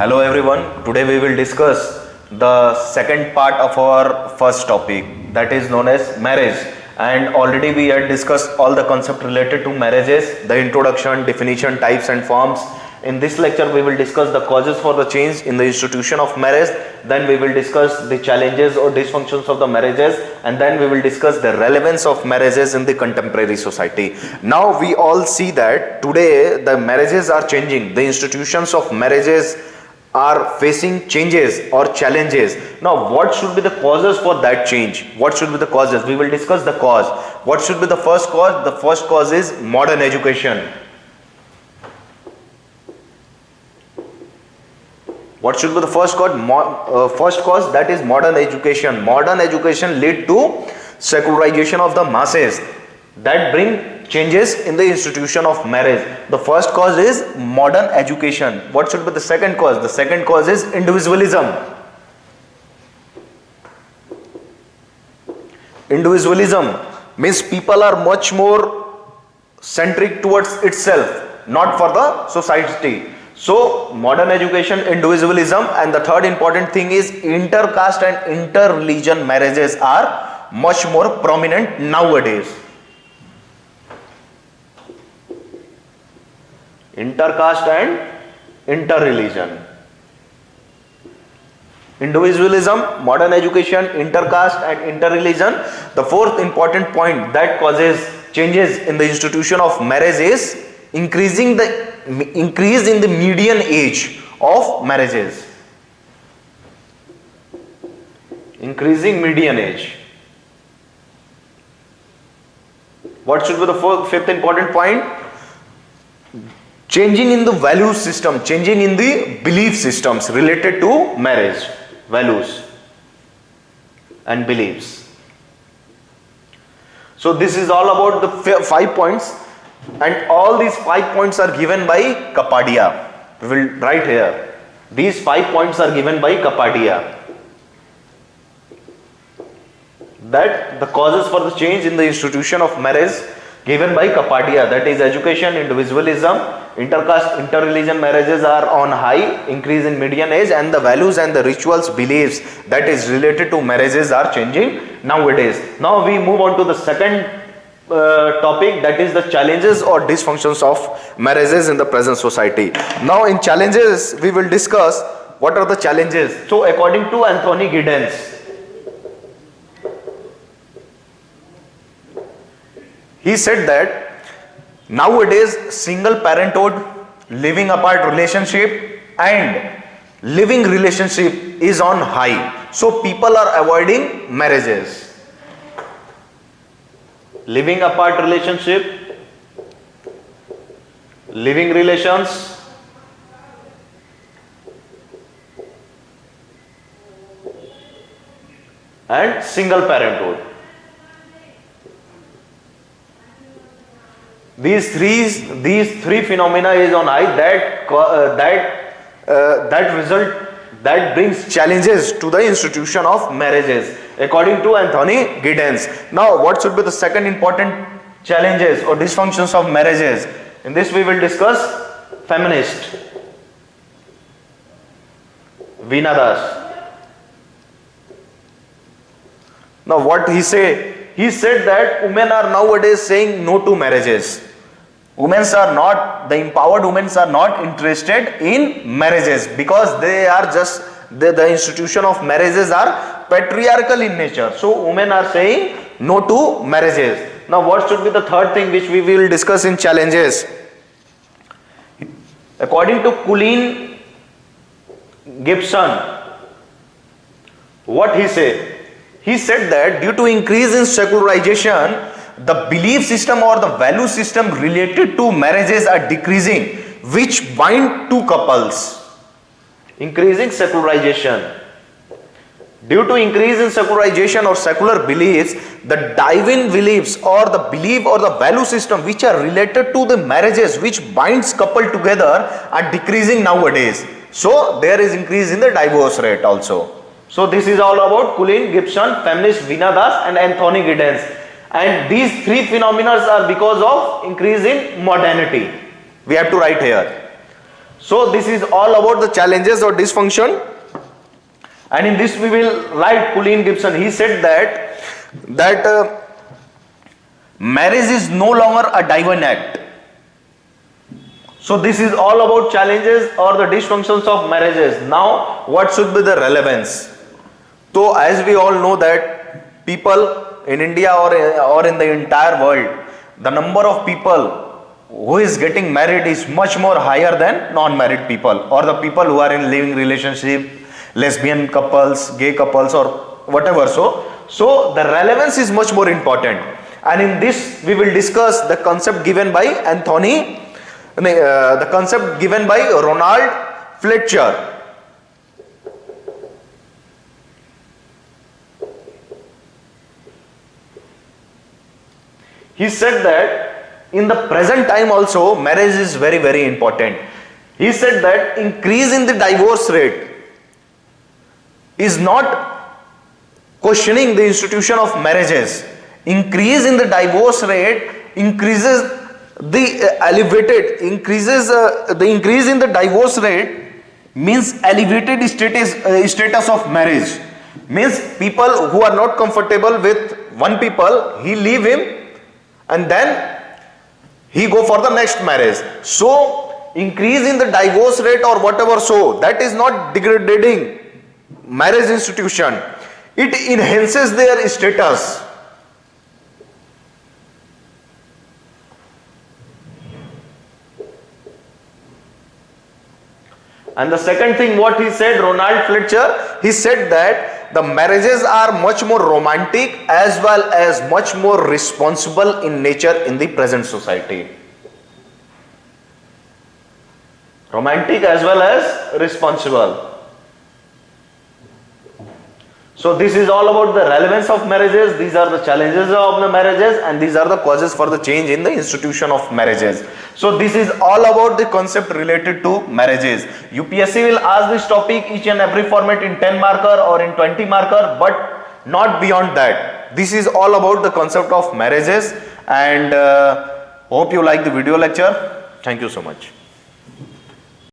Hello everyone, today we will discuss the second part of our first topic, that is known as marriage. And already we had discussed all the concepts related to marriages, the introduction, definition, types and forms. In this lecture we will discuss the causes for the change in the institution of marriage, then we will discuss the challenges or dysfunctions of the marriages, and then we will discuss the relevance of marriages in the contemporary society. Now we all see that today the marriages are changing, the institutions of marriages are facing changes or challenges. Now what should be the causes for that change? What should be the causes? We will discuss the cause. What should be the first cause? The first cause is modern education. What should be the first cause? First cause, that is modern education. Modern education lead to secularization of the masses that bring changes in the institution of marriage. The first cause is modern education. What should be the second cause? The second cause is individualism. Individualism means people are much more centric towards itself, not for the society. So modern education, individualism, and the third important thing is intercaste and inter-religion marriages are much more prominent nowadays. Intercaste and inter-religion. Individualism, modern education, intercaste and inter-religion. The fourth important point that causes changes in the institution of marriage is increase in the median age of marriages. Increasing median age. What should be the fifth important point? Changing in the value system, changing in the belief systems related to marriage, values and beliefs. So this is all about the 5 points, and all these 5 points are given by Kapadia. We will write here. These 5 points are given by Kapadia. That the causes for the change in the institution of marriage given by Kapadia, that is education, individualism, intercaste, inter-religion marriages are on high, increase in median age, and the values and the rituals, beliefs that is related to marriages are changing nowadays. Now we move on to the second topic, that is the challenges or dysfunctions of marriages in the present society. Now in challenges we will discuss what are the challenges. So according to Anthony Giddens, he said that nowadays single parenthood, living apart relationship and living relationship is on high. So people are avoiding marriages. Living apart relationship, living relations, and single parenthood. These three phenomena is on high, that brings challenges to the institution of marriages according to Anthony Giddens. Now what should be the second important challenges or dysfunctions of marriages? In this we will discuss feminist Veena Das. Now what he say? He said that women are nowadays saying no to marriages. The empowered women are not interested in marriages because they are just, the institution of marriages are patriarchal in nature. So women are saying no to marriages. Now what should be the third thing which we will discuss in challenges? According to Colleen Gibson, what he said? He said that due to increase in secularization, the belief system or the value system related to marriages are decreasing, which bind two couples. Increasing secularization. Due to increase in secularization or secular beliefs, the divine beliefs or the belief or the value system which are related to the marriages which binds couple together are decreasing nowadays. So there is increase in the divorce rate also. So this is all about Colleen Gibson, feminist Veena Das and Anthony Giddens. And these three phenomena are because of increase in modernity. We have to write here. So this is all about the challenges or dysfunction, and in this we will write Colleen Gibson. He said that marriage is no longer a divine act. So this is all about challenges or the dysfunctions of marriages. Now what should be the relevance? So as we all know that people in India or in the entire world, the number of people who is getting married is much more higher than non-married people, or the people who are in living relationship, lesbian couples, gay couples, or whatever. So the relevance is much more important, and in this we will discuss the concept given by the concept given by Ronald Fletcher. He said that in the present time also marriage is very, very important. He said that increase in the divorce rate is not questioning the institution of marriages. Increase in the divorce rate increases the the increase in the divorce rate means elevated status of marriage. Means people who are not comfortable with one people, he leave him and then he go for the next marriage. So increase in the divorce rate or whatever, so that is not degrading marriage institution. It enhances their status. And the second thing what he said, Ronald Fletcher, he said that the marriages are much more romantic as well as much more responsible in nature in the present society. Romantic as well as responsible. So this is all about the relevance of marriages. These are the challenges of the marriages, and these are the causes for the change in the institution of marriages. So this is all about the concept related to marriages. UPSC will ask this topic each and every format in 10 marker or in 20 marker, but not beyond that. This is all about the concept of marriages, and hope you like the video lecture. Thank you so much.